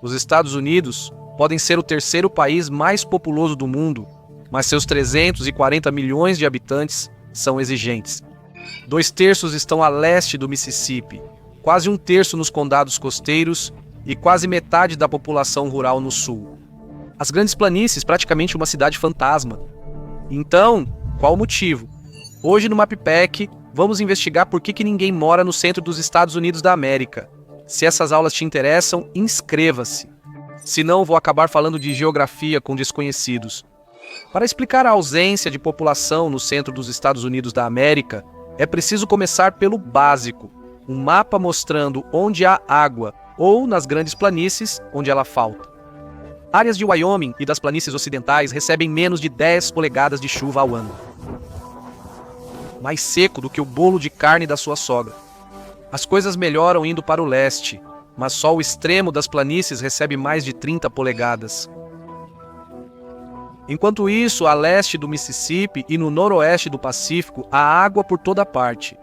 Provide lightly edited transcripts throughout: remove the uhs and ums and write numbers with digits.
Os Estados Unidos podem ser o terceiro país mais populoso do mundo, mas seus 340 milhões de habitantes são exigentes. 2/3 estão a leste do Mississippi, quase 1/3 nos condados costeiros e quase metade da população rural no sul. As Grandes Planícies, praticamente uma cidade fantasma. Então, qual o motivo? Hoje no MapPack, vamos investigar por que ninguém mora no centro dos Estados Unidos da América. Se essas aulas te interessam, inscreva-se. Senão, vou acabar falando de geografia com desconhecidos. Para explicar a ausência de população no centro dos Estados Unidos da América, é preciso começar pelo básico, um mapa mostrando onde há água, ou nas Grandes Planícies, onde ela falta. Áreas de Wyoming e das planícies ocidentais recebem menos de 10 polegadas de chuva ao ano. Mais seco do que o bolo de carne da sua sogra. As coisas melhoram indo para o leste, mas só o extremo das planícies recebe mais de 30 polegadas. Enquanto isso, a leste do Mississippi e no noroeste do Pacífico, há água por toda parte.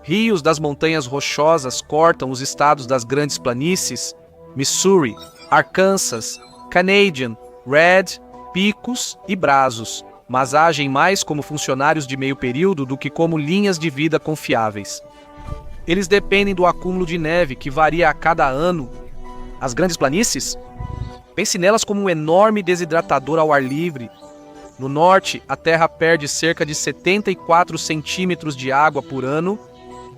Rios das montanhas rochosas cortam os estados das Grandes Planícies, Missouri, Arkansas, Canadian, Red, Picos e Brazos, mas agem mais como funcionários de meio período do que como linhas de vida confiáveis. Eles dependem do acúmulo de neve que varia a cada ano. As Grandes Planícies? Pense nelas como um enorme desidratador ao ar livre. No norte, a terra perde cerca de 74 centímetros de água por ano.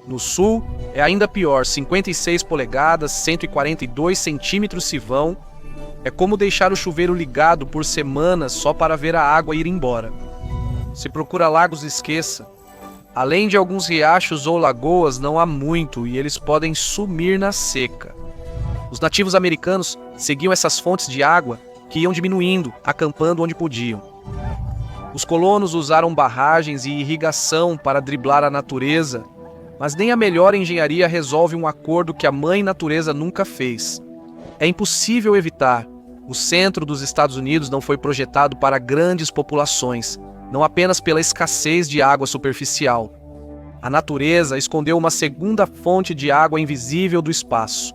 No sul, é ainda pior, 56 polegadas, 142 centímetros se vão. É como deixar o chuveiro ligado por semanas só para ver a água ir embora. Se procura lagos, esqueça. Além de alguns riachos ou lagoas, não há muito e eles podem sumir na seca. Os nativos americanos seguiam essas fontes de água que iam diminuindo, acampando onde podiam. Os colonos usaram barragens e irrigação para driblar a natureza, mas nem a melhor engenharia resolve um acordo que a mãe natureza nunca fez. É impossível evitar. O centro dos Estados Unidos não foi projetado para grandes populações, não apenas pela escassez de água superficial. A natureza escondeu uma segunda fonte de água invisível do espaço.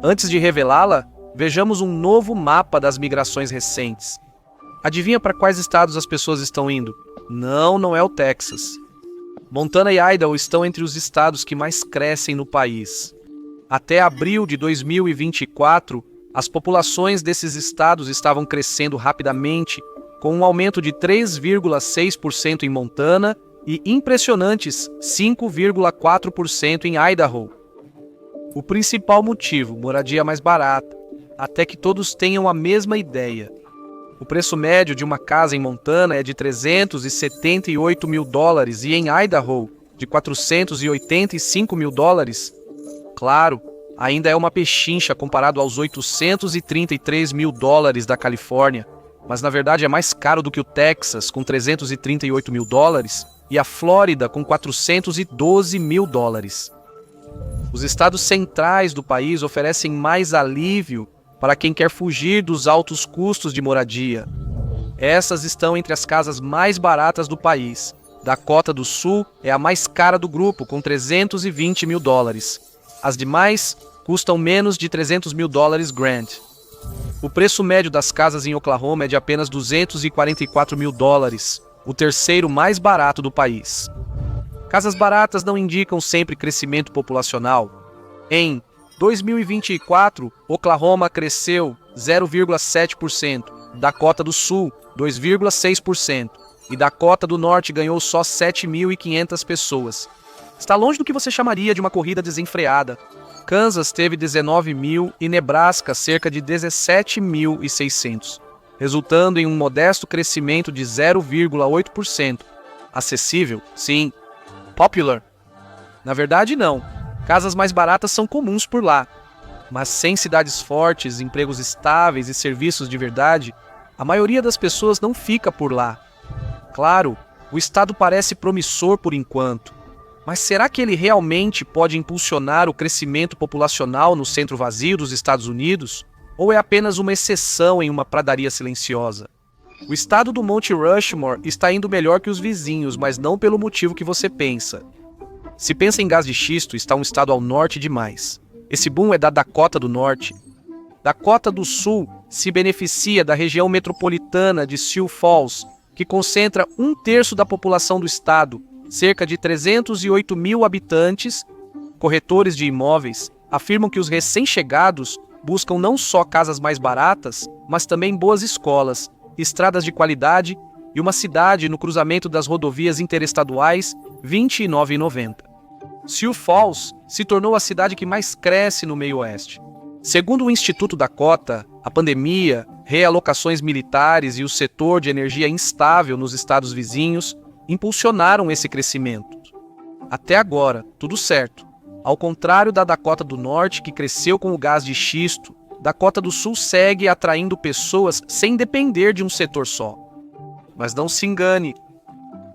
Antes de revelá-la, vejamos um novo mapa das migrações recentes. Adivinha para quais estados as pessoas estão indo? Não é o Texas. Montana e Idaho estão entre os estados que mais crescem no país. Até abril de 2024, as populações desses estados estavam crescendo rapidamente, com um aumento de 3,6% em Montana e impressionantes 5,4% em Idaho. O principal motivo, moradia mais barata, até que todos tenham a mesma ideia. O preço médio de uma casa em Montana é de $378 mil e em Idaho de $485 mil. Claro, ainda é uma pechincha comparado aos $833 mil da Califórnia, mas na verdade é mais caro do que o Texas, com $338 mil, e a Flórida, com $412 mil. Os estados centrais do país oferecem mais alívio para quem quer fugir dos altos custos de moradia. Essas estão entre as casas mais baratas do país. Dakota do Sul é a mais cara do grupo, com $320 mil. As demais custam menos de $300 mil grand. O preço médio das casas em Oklahoma é de apenas $244 mil, o terceiro mais barato do país. Casas baratas não indicam sempre crescimento populacional. Em 2024, Oklahoma cresceu 0,7%, Dakota do Sul 2,6% e Dakota do Norte ganhou só 7.500 pessoas. Está longe do que você chamaria de uma corrida desenfreada. Kansas teve 19.000 e Nebraska cerca de 17.600, resultando em um modesto crescimento de 0,8%. Acessível? Sim. Popular? Na verdade, não. Casas mais baratas são comuns por lá. Mas sem cidades fortes, empregos estáveis e serviços de verdade, a maioria das pessoas não fica por lá. Claro, o estado parece promissor por enquanto. Mas será que ele realmente pode impulsionar o crescimento populacional no centro vazio dos Estados Unidos? Ou é apenas uma exceção em uma pradaria silenciosa? O estado do Monte Rushmore está indo melhor que os vizinhos, mas não pelo motivo que você pensa. Se pensa em gás de xisto, está um estado ao norte demais. Esse boom é da Dakota do Norte. Dakota do Sul se beneficia da região metropolitana de Sioux Falls, que concentra 1/3 da população do estado, cerca de 308 mil habitantes. Corretores de imóveis afirmam que os recém-chegados buscam não só casas mais baratas, mas também boas escolas, estradas de qualidade e uma cidade no cruzamento das rodovias interestaduais 29 e 90. Sioux Falls se tornou a cidade que mais cresce no meio oeste. Segundo o Instituto Dakota, a pandemia, realocações militares e o setor de energia instável nos estados vizinhos impulsionaram esse crescimento. Até agora, tudo certo. Ao contrário da Dakota do Norte, que cresceu com o gás de xisto, Dakota do Sul segue atraindo pessoas sem depender de um setor só. Mas não se engane,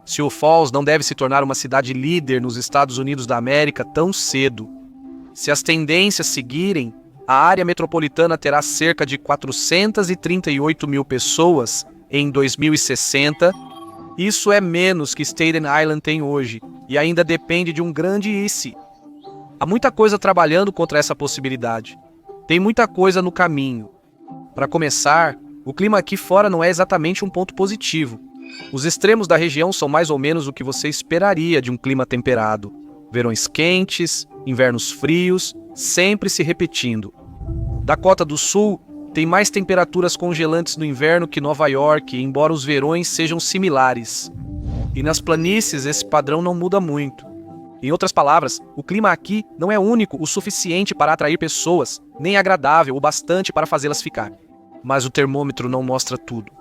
Sioux Falls não deve se tornar uma cidade líder nos Estados Unidos da América tão cedo. Se as tendências seguirem, a área metropolitana terá cerca de 438 mil pessoas em 2060. Isso é menos que Staten Island tem hoje, e ainda depende de um grande ICE. Há muita coisa trabalhando contra essa possibilidade. Tem muita coisa no caminho. Para começar, o clima aqui fora não é exatamente um ponto positivo. Os extremos da região são mais ou menos o que você esperaria de um clima temperado. Verões quentes, invernos frios, sempre se repetindo. Dakota do Sul tem mais temperaturas congelantes no inverno que Nova York, embora os verões sejam similares. E nas planícies esse padrão não muda muito. Em outras palavras, o clima aqui não é único o suficiente para atrair pessoas, nem agradável o bastante para fazê-las ficar. Mas o termômetro não mostra tudo.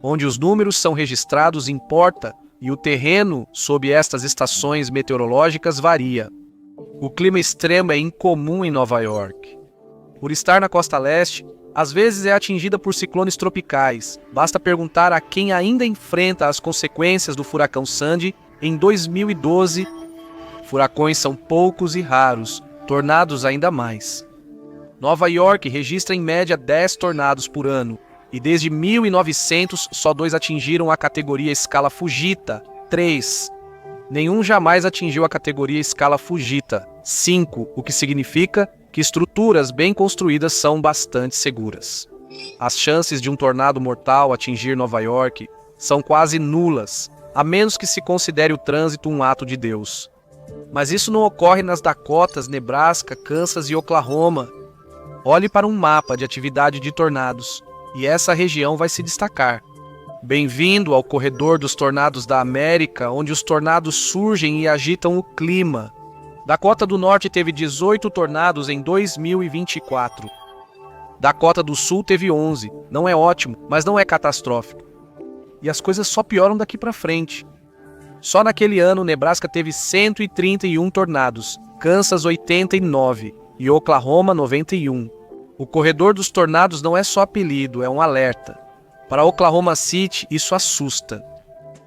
Onde os números são registrados importa, e o terreno sob estas estações meteorológicas varia. O clima extremo é incomum em Nova York. Por estar na costa leste, às vezes é atingida por ciclones tropicais. Basta perguntar a quem ainda enfrenta as consequências do furacão Sandy em 2012. Furacões são poucos e raros, tornados ainda mais. Nova York registra em média 10 tornados por ano, e desde 1900 só 2 atingiram a categoria escala Fujita, 3. Nenhum jamais atingiu a categoria escala Fujita, 5, o que significa que estruturas bem construídas são bastante seguras. As chances de um tornado mortal atingir Nova York são quase nulas, a menos que se considere o trânsito um ato de Deus. Mas isso não ocorre nas Dakotas, Nebraska, Kansas e Oklahoma. Olhe para um mapa de atividade de tornados, e essa região vai se destacar. Bem-vindo ao corredor dos tornados da América, onde os tornados surgem e agitam o clima. Dakota do Norte teve 18 tornados em 2024. Dakota do Sul teve 11. Não é ótimo, mas não é catastrófico. E as coisas só pioram daqui para frente. Só naquele ano, Nebraska teve 131 tornados, Kansas 89 e Oklahoma 91. O corredor dos tornados não é só apelido, é um alerta. Para Oklahoma City, isso assusta.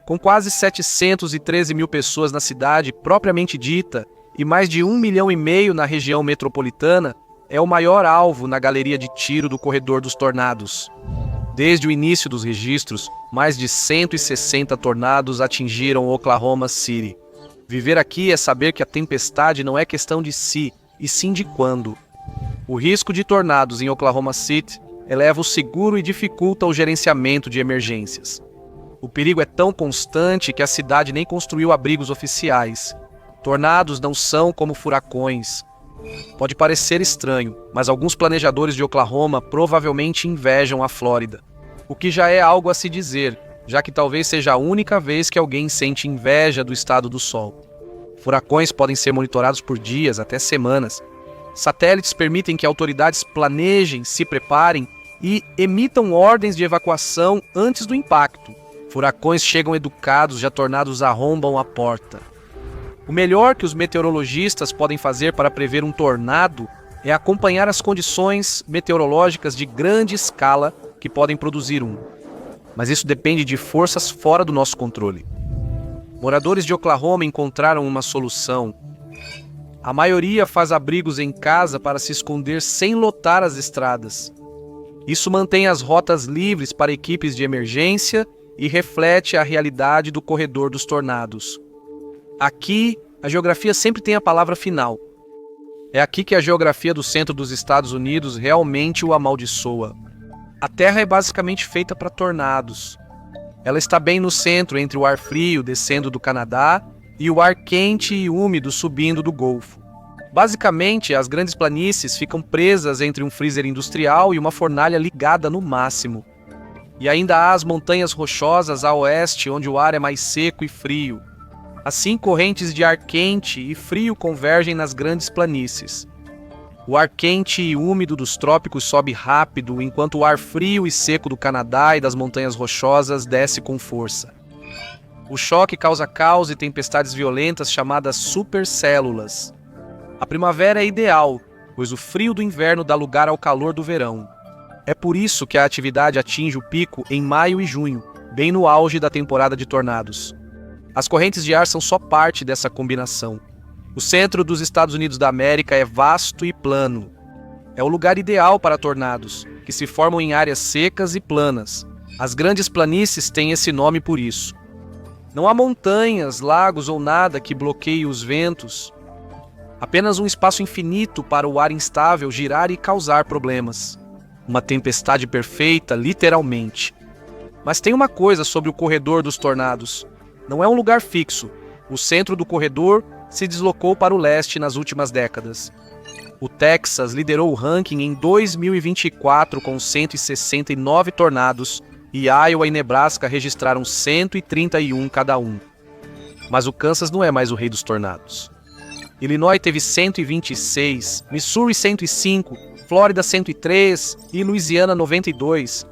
Com quase 713 mil pessoas na cidade propriamente dita e mais de 1,5 milhão na região metropolitana, é o maior alvo na galeria de tiro do corredor dos tornados. Desde o início dos registros, mais de 160 tornados atingiram Oklahoma City. Viver aqui é saber que a tempestade não é questão de se, e sim de quando. O risco de tornados em Oklahoma City eleva o seguro e dificulta o gerenciamento de emergências. O perigo é tão constante que a cidade nem construiu abrigos oficiais. Tornados não são como furacões. Pode parecer estranho, mas alguns planejadores de Oklahoma provavelmente invejam a Flórida. O que já é algo a se dizer, já que talvez seja a única vez que alguém sente inveja do estado do sol. Furacões podem ser monitorados por dias, até semanas. Satélites permitem que autoridades planejem, se preparem e emitam ordens de evacuação antes do impacto. Furacões chegam educados, já tornados arrombam a porta. O melhor que os meteorologistas podem fazer para prever um tornado é acompanhar as condições meteorológicas de grande escala que podem produzir um. Mas isso depende de forças fora do nosso controle. Moradores de Oklahoma encontraram uma solução. A maioria faz abrigos em casa para se esconder sem lotar as estradas. Isso mantém as rotas livres para equipes de emergência e reflete a realidade do corredor dos tornados. Aqui, a geografia sempre tem a palavra final. É aqui que a geografia do centro dos Estados Unidos realmente o amaldiçoa. A Terra é basicamente feita para tornados. Ela está bem no centro, entre o ar frio descendo do Canadá e o ar quente e úmido subindo do Golfo. Basicamente, as grandes planícies ficam presas entre um freezer industrial e uma fornalha ligada no máximo. E ainda há as montanhas rochosas a oeste, onde o ar é mais seco e frio. Assim, correntes de ar quente e frio convergem nas grandes planícies. O ar quente e úmido dos trópicos sobe rápido, enquanto o ar frio e seco do Canadá e das montanhas rochosas desce com força. O choque causa caos e tempestades violentas chamadas supercélulas. A primavera é ideal, pois o frio do inverno dá lugar ao calor do verão. É por isso que a atividade atinge o pico em maio e junho, bem no auge da temporada de tornados. As correntes de ar são só parte dessa combinação. O centro dos Estados Unidos da América é vasto e plano. É o lugar ideal para tornados, que se formam em áreas secas e planas. As grandes planícies têm esse nome por isso. Não há montanhas, lagos ou nada que bloqueie os ventos. Apenas um espaço infinito para o ar instável girar e causar problemas. Uma tempestade perfeita, literalmente. Mas tem uma coisa sobre o corredor dos tornados. Não é um lugar fixo. O centro do corredor se deslocou para o leste nas últimas décadas. O Texas liderou o ranking em 2024 com 169 tornados e Iowa e Nebraska registraram 131 cada um. Mas o Kansas não é mais o rei dos tornados. Illinois teve 126, Missouri 105, Flórida 103 e Louisiana 92.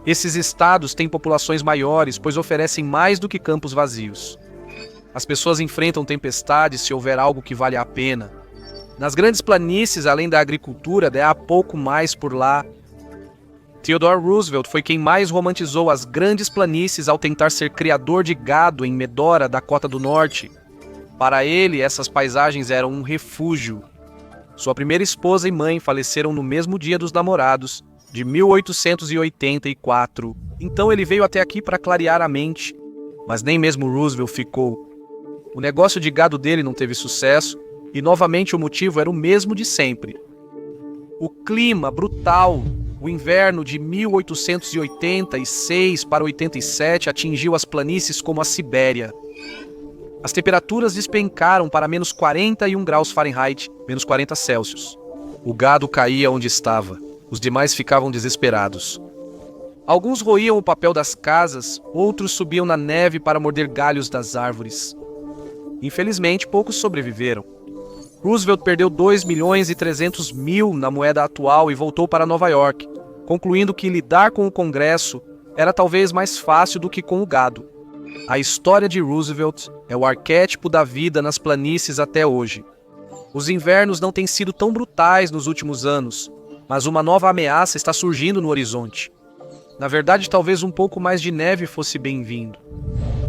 Esses estados têm populações maiores, pois oferecem mais do que campos vazios. As pessoas enfrentam tempestades se houver algo que vale a pena. Nas grandes planícies, além da agricultura, há pouco mais por lá. Theodore Roosevelt foi quem mais romantizou as grandes planícies ao tentar ser criador de gado em Medora, Dakota do Norte. Para ele, essas paisagens eram um refúgio. Sua primeira esposa e mãe faleceram no mesmo dia dos namorados, de 1884. Então ele veio até aqui para clarear a mente. Mas nem mesmo Roosevelt ficou. O negócio de gado dele não teve sucesso, e novamente o motivo era o mesmo de sempre. O clima brutal, o inverno de 1886 para 87 atingiu as planícies como a Sibéria. As temperaturas despencaram para menos 41 graus Fahrenheit, menos 40 Celsius. O gado caía onde estava. Os demais ficavam desesperados. Alguns roíam o papel das casas, outros subiam na neve para morder galhos das árvores. Infelizmente, poucos sobreviveram. Roosevelt perdeu 2.300.000 na moeda atual e voltou para Nova York, concluindo que lidar com o Congresso era talvez mais fácil do que com o gado. A história de Roosevelt é o arquétipo da vida nas planícies até hoje. Os invernos não têm sido tão brutais nos últimos anos, mas uma nova ameaça está surgindo no horizonte. Na verdade, talvez um pouco mais de neve fosse bem-vindo.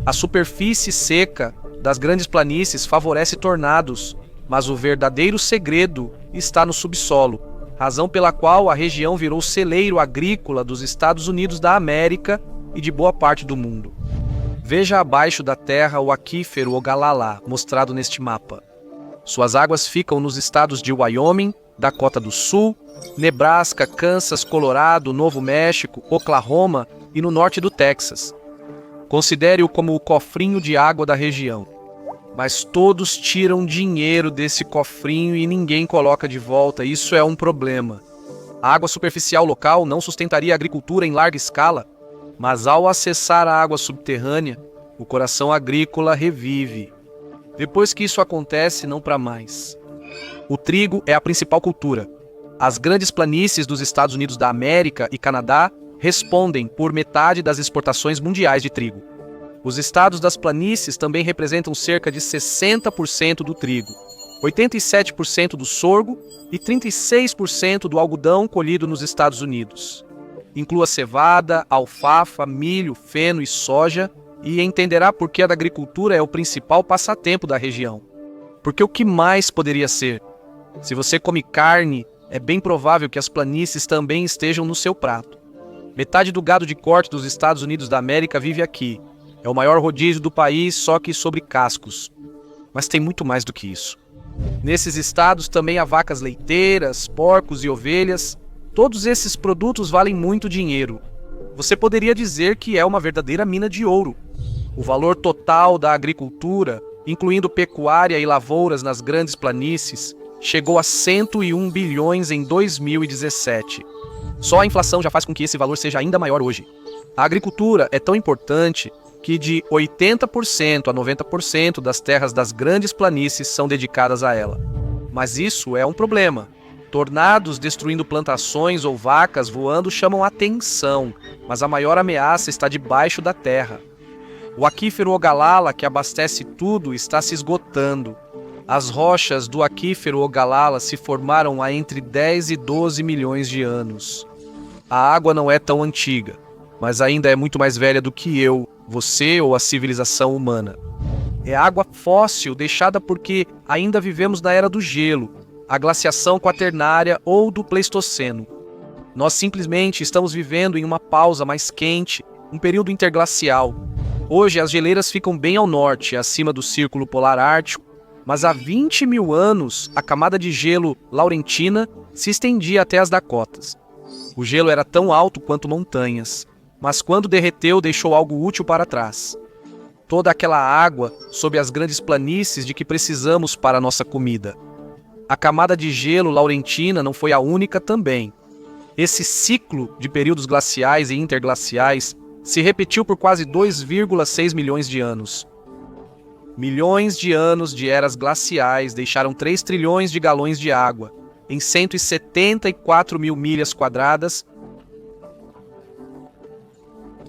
A superfície seca das grandes planícies favorece tornados, mas o verdadeiro segredo está no subsolo, razão pela qual a região virou celeiro agrícola dos Estados Unidos da América e de boa parte do mundo. Veja abaixo da terra o aquífero Ogallala, mostrado neste mapa. Suas águas ficam nos estados de Wyoming, Dakota do Sul, Nebraska, Kansas, Colorado, Novo México, Oklahoma e no norte do Texas. Considere-o como o cofrinho de água da região. Mas todos tiram dinheiro desse cofrinho e ninguém coloca de volta. Isso é um problema. A água superficial local não sustentaria a agricultura em larga escala, mas ao acessar a água subterrânea, o coração agrícola revive. Depois que isso acontece, não para mais. O trigo é a principal cultura. As grandes planícies dos Estados Unidos da América e Canadá respondem por metade das exportações mundiais de trigo. Os estados das planícies também representam cerca de 60% do trigo, 87% do sorgo e 36% do algodão colhido nos Estados Unidos. Inclua cevada, alfafa, milho, feno e soja e entenderá por que a agricultura é o principal passatempo da região. Porque o que mais poderia ser? Se você come carne, é bem provável que as planícies também estejam no seu prato. Metade do gado de corte dos Estados Unidos da América vive aqui. É o maior rodízio do país, só que sobre cascos. Mas tem muito mais do que isso. Nesses estados também há vacas leiteiras, porcos e ovelhas. Todos esses produtos valem muito dinheiro. Você poderia dizer que é uma verdadeira mina de ouro. O valor total da agricultura, incluindo pecuária e lavouras nas grandes planícies, chegou a 101 bilhões em 2017. Só a inflação já faz com que esse valor seja ainda maior hoje. A agricultura é tão importante que de 80% a 90% das terras das grandes planícies são dedicadas a ela. Mas isso é um problema. Tornados destruindo plantações ou vacas voando chamam atenção, mas a maior ameaça está debaixo da terra. O aquífero Ogallala, que abastece tudo, está se esgotando. As rochas do aquífero Ogallala se formaram há entre 10 e 12 milhões de anos. A água não é tão antiga, mas ainda é muito mais velha do que eu, você ou a civilização humana. É água fóssil deixada porque ainda vivemos na era do gelo, a glaciação quaternária ou do Pleistoceno. Nós simplesmente estamos vivendo em uma pausa mais quente, um período interglacial. Hoje as geleiras ficam bem ao norte, acima do Círculo Polar Ártico, mas há 20 mil anos a camada de gelo laurentina se estendia até as Dakotas. O gelo era tão alto quanto montanhas, mas quando derreteu deixou algo útil para trás. Toda aquela água sob as grandes planícies de que precisamos para a nossa comida. A camada de gelo laurentina não foi a única também. Esse ciclo de períodos glaciais e interglaciais se repetiu por quase 2,6 milhões de anos. Milhões de anos de eras glaciais deixaram 3 trilhões de galões de água, em 174 mil milhas quadradas.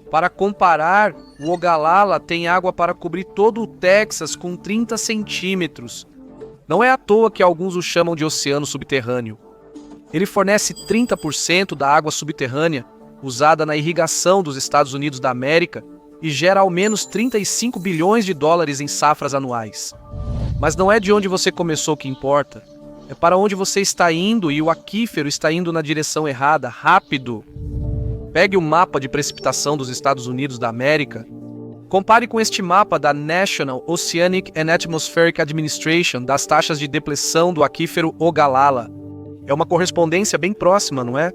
Para comparar, o Ogallala tem água para cobrir todo o Texas com 30 centímetros. Não é à toa que alguns o chamam de oceano subterrâneo. Ele fornece 30% da água subterrânea usada na irrigação dos Estados Unidos da América e gera ao menos 35 bilhões de dólares em safras anuais. Mas não é de onde você começou que importa, é para onde você está indo e o aquífero está indo na direção errada, rápido. Pegue o mapa de precipitação dos Estados Unidos da América. Compare com este mapa da National Oceanic and Atmospheric Administration das taxas de depressão do aquífero Ogallala. É uma correspondência bem próxima, não é?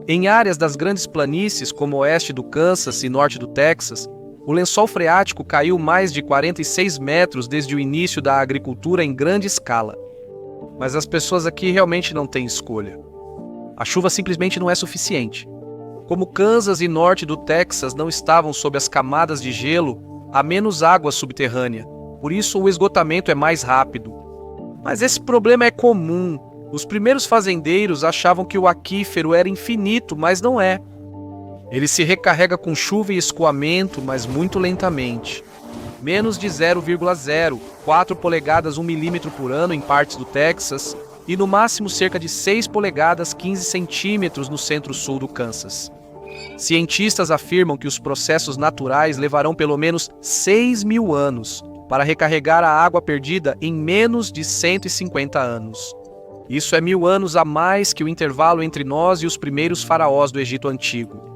Em áreas das grandes planícies, como o oeste do Kansas e norte do Texas, o lençol freático caiu mais de 46 metros desde o início da agricultura em grande escala. Mas as pessoas aqui realmente não têm escolha. A chuva simplesmente não é suficiente. Como Kansas e norte do Texas não estavam sob as camadas de gelo, há menos água subterrânea, por isso o esgotamento é mais rápido. Mas esse problema é comum. Os primeiros fazendeiros achavam que o aquífero era infinito, mas não é. Ele se recarrega com chuva e escoamento, mas muito lentamente. Menos de 0,04 polegadas 1 milímetro por ano em partes do Texas e no máximo cerca de 6 polegadas 15 centímetros no centro-sul do Kansas. Cientistas afirmam que os processos naturais levarão pelo menos 6 mil anos para recarregar a água perdida em menos de 150 anos. Isso é 1000 anos a mais que o intervalo entre nós e os primeiros faraós do Egito Antigo.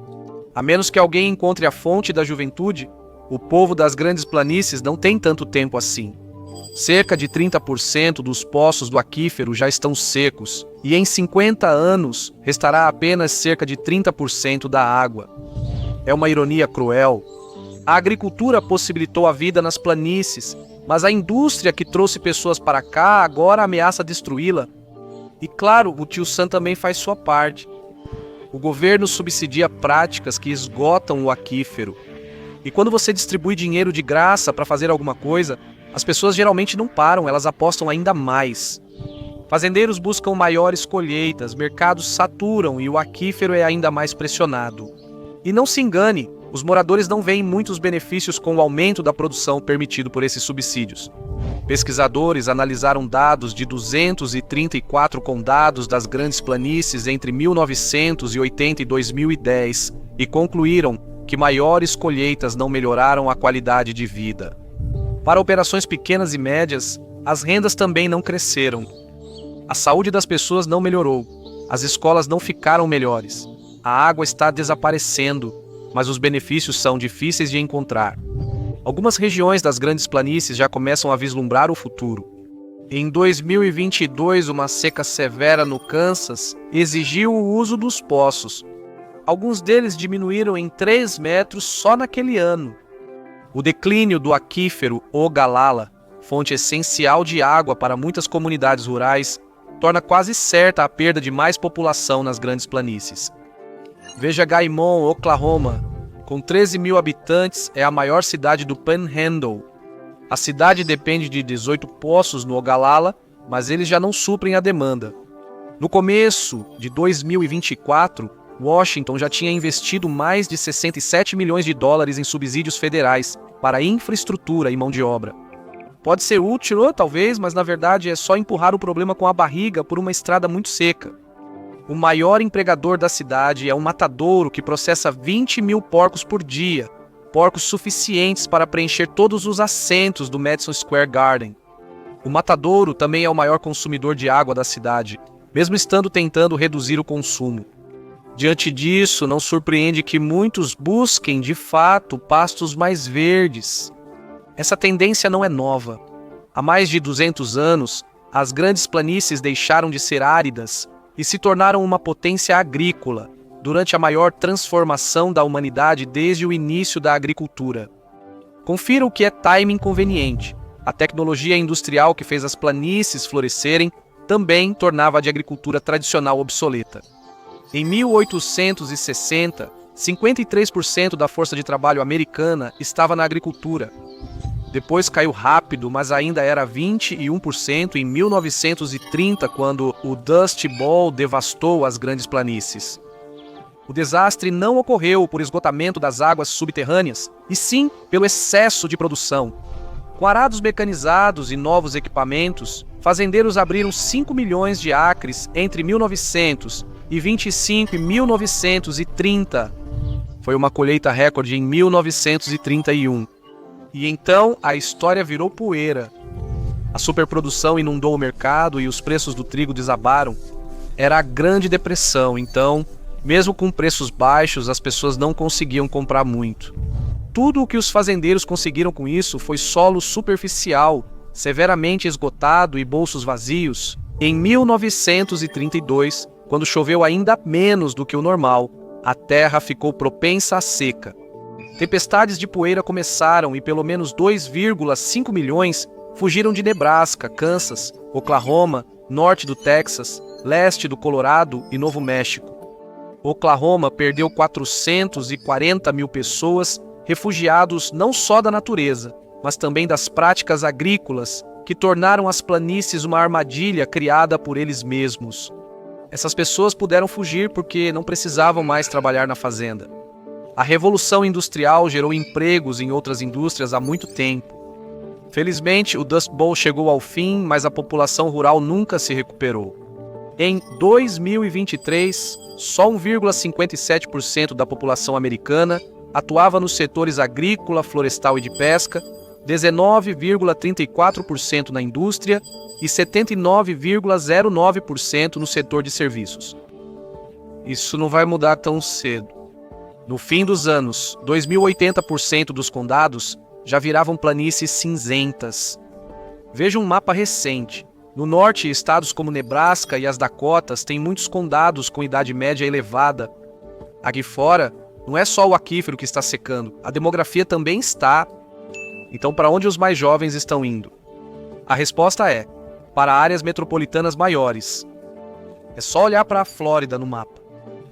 A menos que alguém encontre a fonte da juventude, o povo das grandes planícies não tem tanto tempo assim. Cerca de 30% dos poços do aquífero já estão secos, e em 50 anos restará apenas cerca de 30% da água. É uma ironia cruel. A agricultura possibilitou a vida nas planícies, mas a indústria que trouxe pessoas para cá agora ameaça destruí-la. E claro, o tio Sam também faz sua parte. O governo subsidia práticas que esgotam o aquífero. E quando você distribui dinheiro de graça para fazer alguma coisa, as pessoas geralmente não param, elas apostam ainda mais. Fazendeiros buscam maiores colheitas, mercados saturam e o aquífero é ainda mais pressionado. E não se engane, os moradores não veem muitos benefícios com o aumento da produção permitido por esses subsídios. Pesquisadores analisaram dados de 234 condados das grandes planícies entre 1980 e 2010 e concluíram que maiores colheitas não melhoraram a qualidade de vida. Para operações pequenas e médias, as rendas também não cresceram. A saúde das pessoas não melhorou, as escolas não ficaram melhores, a água está desaparecendo, mas os benefícios são difíceis de encontrar. Algumas regiões das grandes planícies já começam a vislumbrar o futuro. Em 2022, uma seca severa no Kansas exigiu o uso dos poços. Alguns deles diminuíram em 3 metros só naquele ano. O declínio do aquífero Ogallala, fonte essencial de água para muitas comunidades rurais, torna quase certa a perda de mais população nas grandes planícies. Veja Guymon, Oklahoma, com 13 mil habitantes, é a maior cidade do Panhandle. A cidade depende de 18 poços no Ogallala, mas eles já não suprem a demanda. No começo de 2024, Washington já tinha investido mais de 67 milhões de dólares em subsídios federais para infraestrutura e mão de obra. Pode ser útil, talvez, mas na verdade é só empurrar o problema com a barriga por uma estrada muito seca. O maior empregador da cidade é um matadouro que processa 20 mil porcos por dia, porcos suficientes para preencher todos os assentos do Madison Square Garden. O matadouro também é o maior consumidor de água da cidade, mesmo estando tentando reduzir o consumo. Diante disso, não surpreende que muitos busquem, de fato, pastos mais verdes. Essa tendência não é nova. Há mais de 200 anos, as grandes planícies deixaram de ser áridas e se tornaram uma potência agrícola, durante a maior transformação da humanidade desde o início da agricultura. Confira o que é timing conveniente. A tecnologia industrial que fez as planícies florescerem também tornava a de agricultura tradicional obsoleta. Em 1860, 53% da força de trabalho americana estava na agricultura. Depois caiu rápido, mas ainda era 21% em 1930, quando o Dust Bowl devastou as grandes planícies. O desastre não ocorreu por esgotamento das águas subterrâneas, e sim pelo excesso de produção. Com arados mecanizados e novos equipamentos, fazendeiros abriram 5 milhões de acres entre 1925 e 1930. Foi uma colheita recorde em 1931. E então a história virou poeira. A superprodução inundou o mercado e os preços do trigo desabaram. Era a Grande Depressão, então, mesmo com preços baixos, as pessoas não conseguiam comprar muito. Tudo o que os fazendeiros conseguiram com isso foi solo superficial, severamente esgotado e bolsos vazios. Em 1932, quando choveu ainda menos do que o normal, a terra ficou propensa à seca. Tempestades de poeira começaram e pelo menos 2,5 milhões fugiram de Nebraska, Kansas, Oklahoma, norte do Texas, leste do Colorado e Novo México. Oklahoma perdeu 440 mil pessoas, refugiados não só da natureza, mas também das práticas agrícolas que tornaram as planícies uma armadilha criada por eles mesmos. Essas pessoas puderam fugir porque não precisavam mais trabalhar na fazenda. A Revolução Industrial gerou empregos em outras indústrias há muito tempo. Felizmente, o Dust Bowl chegou ao fim, mas a população rural nunca se recuperou. Em 2023, só 1,57% da população americana atuava nos setores agrícola, florestal e de pesca, 19,34% na indústria e 79,09% no setor de serviços. Isso não vai mudar tão cedo. No fim dos anos, 2.080% dos condados já viravam planícies cinzentas. Veja um mapa recente. No norte, estados como Nebraska e as Dakotas têm muitos condados com idade média elevada. Aqui fora, não é só o aquífero que está secando, a demografia também está. Então, para onde os mais jovens estão indo? A resposta é: para áreas metropolitanas maiores. É só olhar para a Flórida no mapa.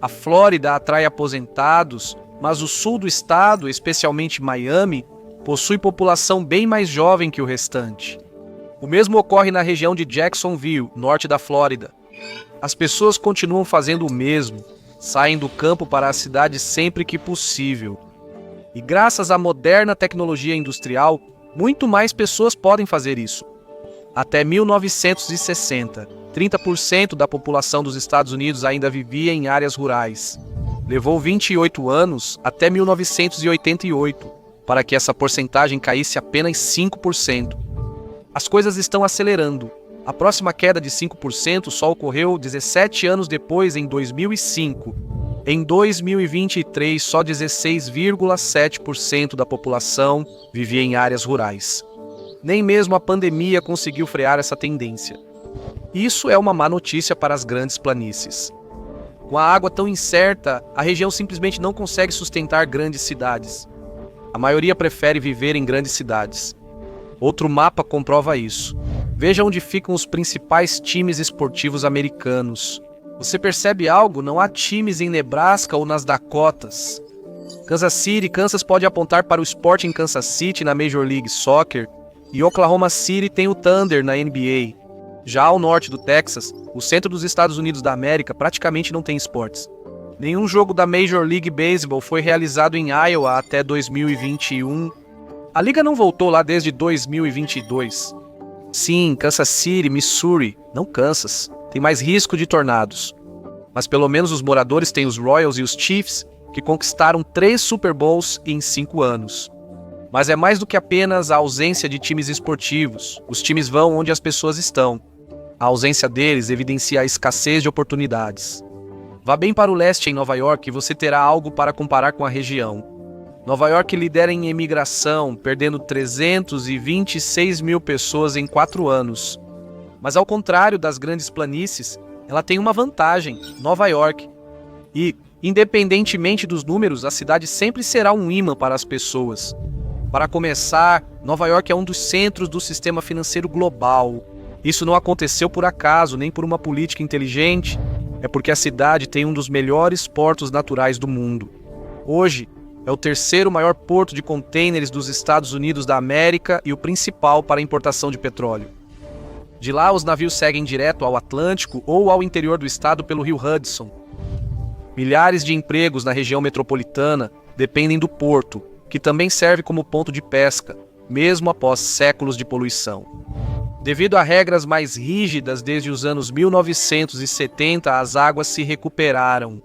A Flórida atrai aposentados, mas o sul do estado, especialmente Miami, possui população bem mais jovem que o restante. O mesmo ocorre na região de Jacksonville, norte da Flórida. As pessoas continuam fazendo o mesmo, saem do campo para a cidade sempre que possível. E graças à moderna tecnologia industrial, muito mais pessoas podem fazer isso. Até 1960, 30% da população dos Estados Unidos ainda vivia em áreas rurais. Levou 28 anos, até 1988, para que essa porcentagem caísse apenas 5%. As coisas estão acelerando. A próxima queda de 5% só ocorreu 17 anos depois, em 2005. Em 2023, só 16,7% da população vivia em áreas rurais. Nem mesmo a pandemia conseguiu frear essa tendência. Isso é uma má notícia para as grandes planícies. Com a água tão incerta, a região simplesmente não consegue sustentar grandes cidades. A maioria prefere viver em grandes cidades. Outro mapa comprova isso. Veja onde ficam os principais times esportivos americanos. Você percebe algo? Não há times em Nebraska ou nas Dakotas. Kansas pode apontar para o Sporting Kansas City na Major League Soccer e Oklahoma City tem o Thunder na NBA. Já ao norte do Texas, o centro dos Estados Unidos da América praticamente não tem esportes. Nenhum jogo da Major League Baseball foi realizado em Iowa até 2021. A liga não voltou lá desde 2022. Sim, Kansas City, Missouri, não Kansas, tem mais risco de tornados. Mas pelo menos os moradores têm os Royals e os Chiefs, que conquistaram 3 Super Bowls em 5 anos. Mas é mais do que apenas a ausência de times esportivos. Os times vão onde as pessoas estão. A ausência deles evidencia a escassez de oportunidades. Vá bem para o leste em Nova York e você terá algo para comparar com a região. Nova York lidera em imigração, perdendo 326 mil pessoas em 4 anos. Mas ao contrário das grandes planícies, ela tem uma vantagem, Nova York. E, independentemente dos números, a cidade sempre será um imã para as pessoas. Para começar, Nova York é um dos centros do sistema financeiro global. Isso não aconteceu por acaso, nem por uma política inteligente. É porque a cidade tem um dos melhores portos naturais do mundo. Hoje, é o terceiro maior porto de contêineres dos Estados Unidos da América e o principal para a importação de petróleo. De lá, os navios seguem direto ao Atlântico ou ao interior do estado pelo rio Hudson. Milhares de empregos na região metropolitana dependem do porto, que também serve como ponto de pesca, mesmo após séculos de poluição. Devido a regras mais rígidas desde os anos 1970, as águas se recuperaram.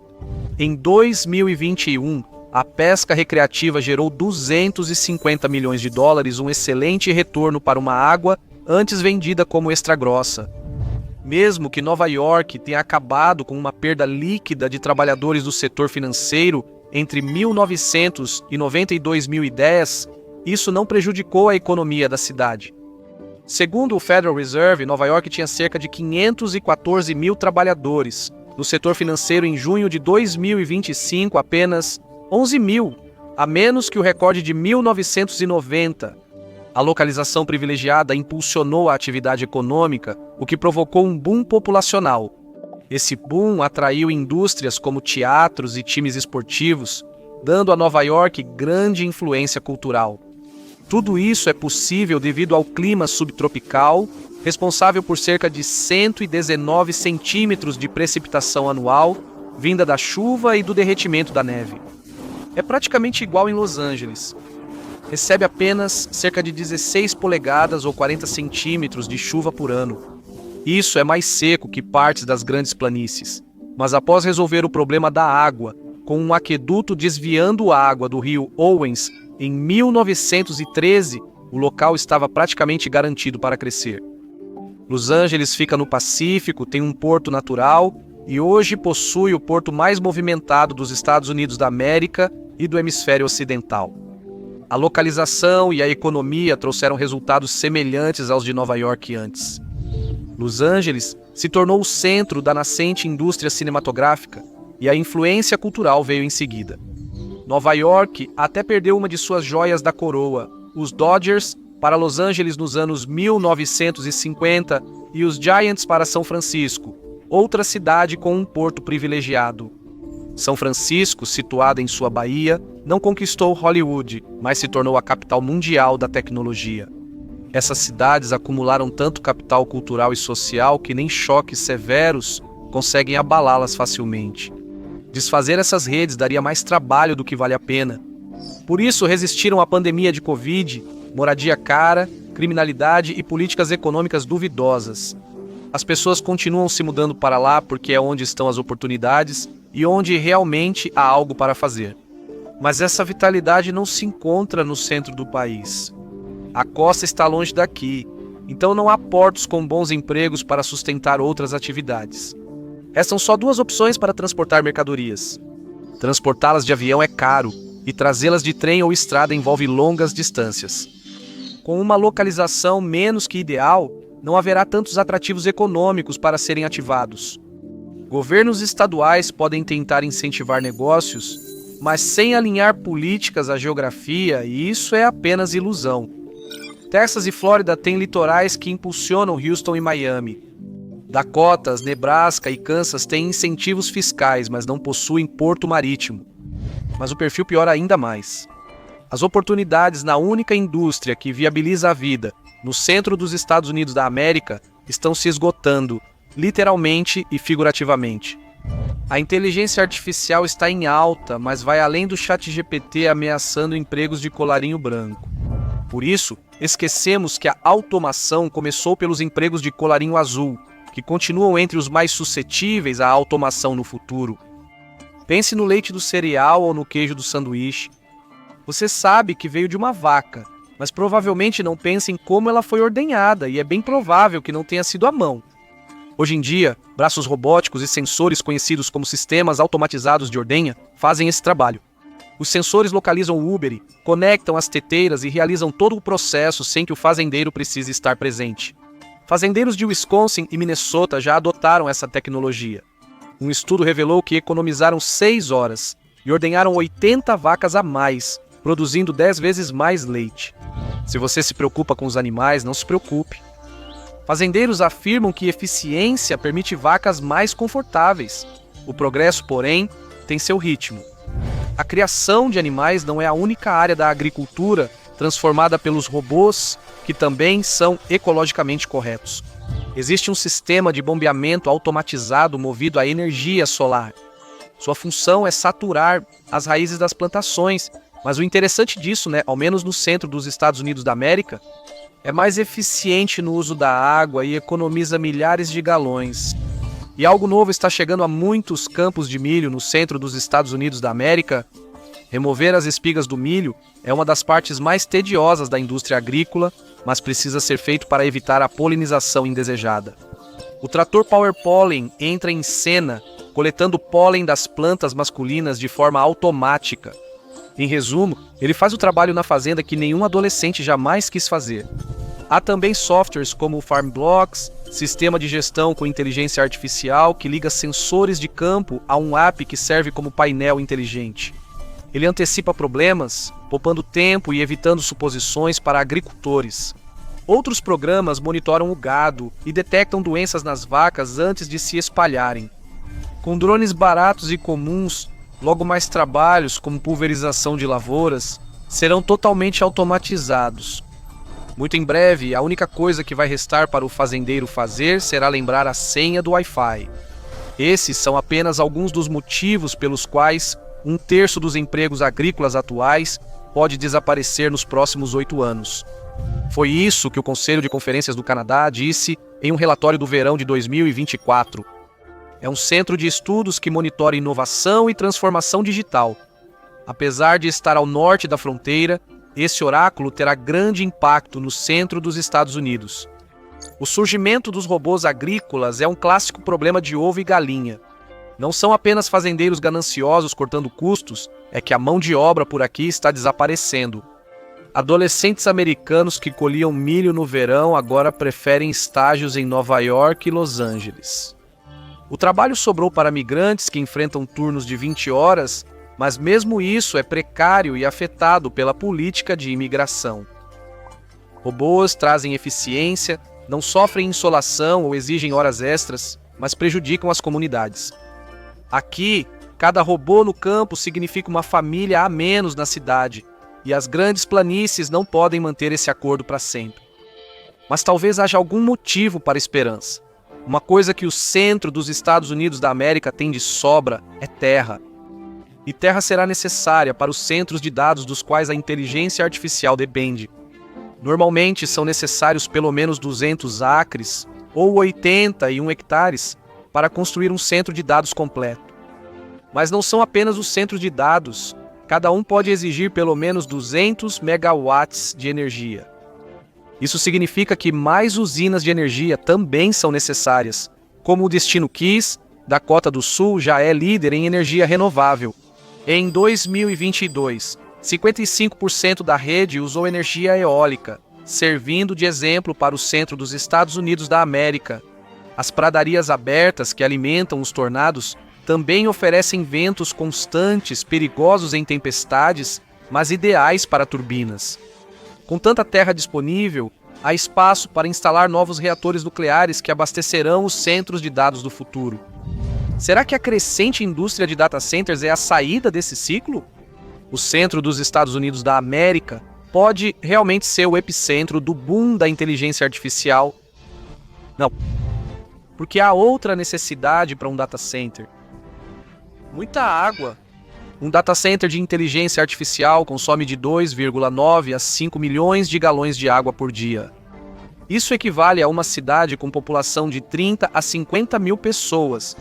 Em 2021, a pesca recreativa gerou 250 milhões de dólares, um excelente retorno para uma água antes vendida como extra grossa. Mesmo que Nova York tenha acabado com uma perda líquida de trabalhadores do setor financeiro entre 1990 e 2010, isso não prejudicou a economia da cidade. Segundo o Federal Reserve, Nova York tinha cerca de 514 mil trabalhadores. No setor financeiro, em junho de 2025, apenas 11 mil, a menos que o recorde de 1990. A localização privilegiada impulsionou a atividade econômica, o que provocou um boom populacional. Esse boom atraiu indústrias como teatros e times esportivos, dando a Nova York grande influência cultural. Tudo isso é possível devido ao clima subtropical, responsável por cerca de 119 centímetros de precipitação anual, vinda da chuva e do derretimento da neve. É praticamente igual em Los Angeles. Recebe apenas cerca de 16 polegadas ou 40 centímetros de chuva por ano. Isso é mais seco que partes das grandes planícies. Mas após resolver o problema da água, com um aqueduto desviando a água do rio Owens, em 1913, o local estava praticamente garantido para crescer. Los Angeles fica no Pacífico, tem um porto natural e hoje possui o porto mais movimentado dos Estados Unidos da América e do hemisfério ocidental. A localização e a economia trouxeram resultados semelhantes aos de Nova York antes. Los Angeles se tornou o centro da nascente indústria cinematográfica e a influência cultural veio em seguida. Nova York até perdeu uma de suas joias da coroa, os Dodgers, para Los Angeles nos anos 1950 e os Giants para São Francisco, outra cidade com um porto privilegiado. São Francisco, situada em sua baía, não conquistou Hollywood, mas se tornou a capital mundial da tecnologia. Essas cidades acumularam tanto capital cultural e social que nem choques severos conseguem abalá-las facilmente. Desfazer essas redes daria mais trabalho do que vale a pena. Por isso, resistiram à pandemia de Covid, moradia cara, criminalidade e políticas econômicas duvidosas. As pessoas continuam se mudando para lá porque é onde estão as oportunidades e onde realmente há algo para fazer. Mas essa vitalidade não se encontra no centro do país. A costa está longe daqui, então não há portos com bons empregos para sustentar outras atividades. Restam só 2 opções para transportar mercadorias. Transportá-las de avião é caro e trazê-las de trem ou estrada envolve longas distâncias. Com uma localização menos que ideal, não haverá tantos atrativos econômicos para serem ativados. Governos estaduais podem tentar incentivar negócios, mas sem alinhar políticas à geografia, e isso é apenas ilusão. Texas e Flórida têm litorais que impulsionam Houston e Miami. Dakotas, Nebraska e Kansas têm incentivos fiscais, mas não possuem porto marítimo. Mas o perfil piora ainda mais. As oportunidades na única indústria que viabiliza a vida no centro dos Estados Unidos da América estão se esgotando, literalmente e figurativamente. A inteligência artificial está em alta, mas vai além do ChatGPT ameaçando empregos de colarinho branco. Por isso, esquecemos que a automação começou pelos empregos de colarinho azul, que continuam entre os mais suscetíveis à automação no futuro. Pense no leite do cereal ou no queijo do sanduíche. Você sabe que veio de uma vaca, mas provavelmente não pensa em como ela foi ordenhada, e é bem provável que não tenha sido à mão. Hoje em dia, braços robóticos e sensores conhecidos como sistemas automatizados de ordenha fazem esse trabalho. Os sensores localizam o úbere, conectam as teteiras e realizam todo o processo sem que o fazendeiro precise estar presente. Fazendeiros de Wisconsin e Minnesota já adotaram essa tecnologia. Um estudo revelou que economizaram 6 horas e ordenharam 80 vacas a mais, produzindo 10 vezes mais leite. Se você se preocupa com os animais, não se preocupe. Fazendeiros afirmam que eficiência permite vacas mais confortáveis. O progresso, porém, tem seu ritmo. A criação de animais não é a única área da agricultura transformada pelos robôs, que também são ecologicamente corretos. Existe um sistema de bombeamento automatizado movido a energia solar. Sua função é saturar as raízes das plantações, mas o interessante disso, ao menos no centro dos Estados Unidos da América, é mais eficiente no uso da água e economiza milhares de galões. E algo novo está chegando a muitos campos de milho no centro dos Estados Unidos da América. Remover as espigas do milho é uma das partes mais tediosas da indústria agrícola, mas precisa ser feito para evitar a polinização indesejada. O trator Power Pollen entra em cena, coletando pólen das plantas masculinas de forma automática. Em resumo, ele faz o trabalho na fazenda que nenhum adolescente jamais quis fazer. Há também softwares como o FarmBlocks, sistema de gestão com inteligência artificial que liga sensores de campo a um app que serve como painel inteligente. Ele antecipa problemas, poupando tempo e evitando suposições para agricultores. Outros programas monitoram o gado e detectam doenças nas vacas antes de se espalharem. Com drones baratos e comuns, logo mais trabalhos como pulverização de lavouras serão totalmente automatizados. Muito em breve, a única coisa que vai restar para o fazendeiro fazer será lembrar a senha do Wi-Fi. Esses são apenas alguns dos motivos pelos quais 1/3 dos empregos agrícolas atuais pode desaparecer nos próximos 8 anos. Foi isso que o Conselho de Conferências do Canadá disse em um relatório do verão de 2024. É um centro de estudos que monitora inovação e transformação digital. Apesar de estar ao norte da fronteira, esse oráculo terá grande impacto no centro dos Estados Unidos. O surgimento dos robôs agrícolas é um clássico problema de ovo e galinha. Não são apenas fazendeiros gananciosos cortando custos, é que a mão de obra por aqui está desaparecendo. Adolescentes americanos que colhiam milho no verão agora preferem estágios em Nova York e Los Angeles. O trabalho sobrou para migrantes que enfrentam turnos de 20 horas, mas mesmo isso é precário e afetado pela política de imigração. Robôs trazem eficiência, não sofrem insolação ou exigem horas extras, mas prejudicam as comunidades. Aqui, cada robô no campo significa uma família a menos na cidade, e as grandes planícies não podem manter esse acordo para sempre. Mas talvez haja algum motivo para a esperança. Uma coisa que o centro dos Estados Unidos da América tem de sobra é terra. E terra será necessária para os centros de dados dos quais a inteligência artificial depende. Normalmente são necessários pelo menos 200 acres ou 81 hectares para construir um centro de dados completo. Mas não são apenas os centros de dados, cada um pode exigir pelo menos 200 megawatts de energia. Isso significa que mais usinas de energia também são necessárias, como o destino quis, Dakota do Sul já é líder em energia renovável. Em 2022, 55% da rede usou energia eólica, servindo de exemplo para o centro dos Estados Unidos da América. As pradarias abertas que alimentam os tornados também oferecem ventos constantes, perigosos em tempestades, mas ideais para turbinas. Com tanta terra disponível, há espaço para instalar novos reatores nucleares que abastecerão os centros de dados do futuro. Será que a crescente indústria de data centers é a saída desse ciclo? O centro dos Estados Unidos da América pode realmente ser o epicentro do boom da inteligência artificial? Não, porque há outra necessidade para um data center. Muita água. Um data center de inteligência artificial consome de 2,9 a 5 milhões de galões de água por dia. Isso equivale a uma cidade com população de 30 a 50 mil pessoas.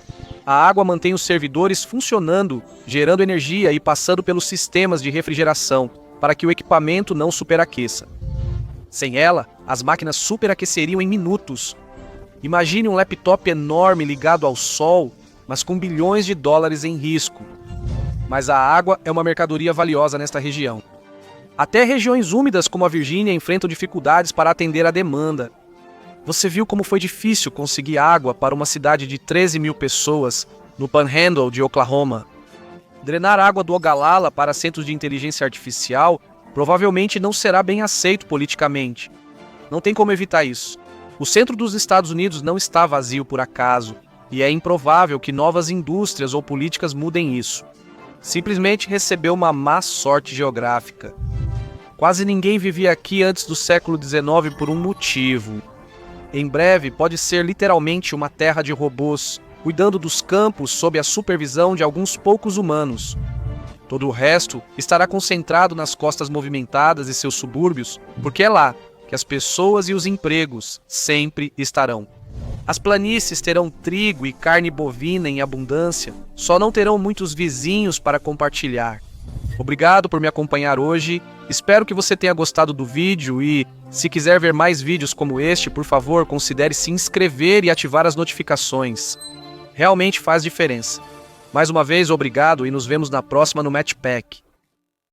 A água mantém os servidores funcionando, gerando energia e passando pelos sistemas de refrigeração, para que o equipamento não superaqueça. Sem ela, as máquinas superaqueceriam em minutos. Imagine um laptop enorme ligado ao sol, mas com bilhões de dólares em risco. Mas a água é uma mercadoria valiosa nesta região. Até regiões úmidas como a Virgínia enfrentam dificuldades para atender a demanda. Você viu como foi difícil conseguir água para uma cidade de 13 mil pessoas no Panhandle de Oklahoma? Drenar água do Ogallala para centros de inteligência artificial provavelmente não será bem aceito politicamente. Não tem como evitar isso. O centro dos Estados Unidos não está vazio por acaso, e é improvável que novas indústrias ou políticas mudem isso. Simplesmente recebeu uma má sorte geográfica. Quase ninguém vivia aqui antes do século XIX por um motivo. Em breve pode ser literalmente uma terra de robôs, cuidando dos campos sob a supervisão de alguns poucos humanos. Todo o resto estará concentrado nas costas movimentadas e seus subúrbios, porque é lá que as pessoas e os empregos sempre estarão. As planícies terão trigo e carne bovina em abundância, só não terão muitos vizinhos para compartilhar. Obrigado por me acompanhar hoje, espero que você tenha gostado do vídeo e, se quiser ver mais vídeos como este, por favor, considere se inscrever e ativar as notificações. Realmente faz diferença. Mais uma vez, obrigado e nos vemos na próxima no Matchpack.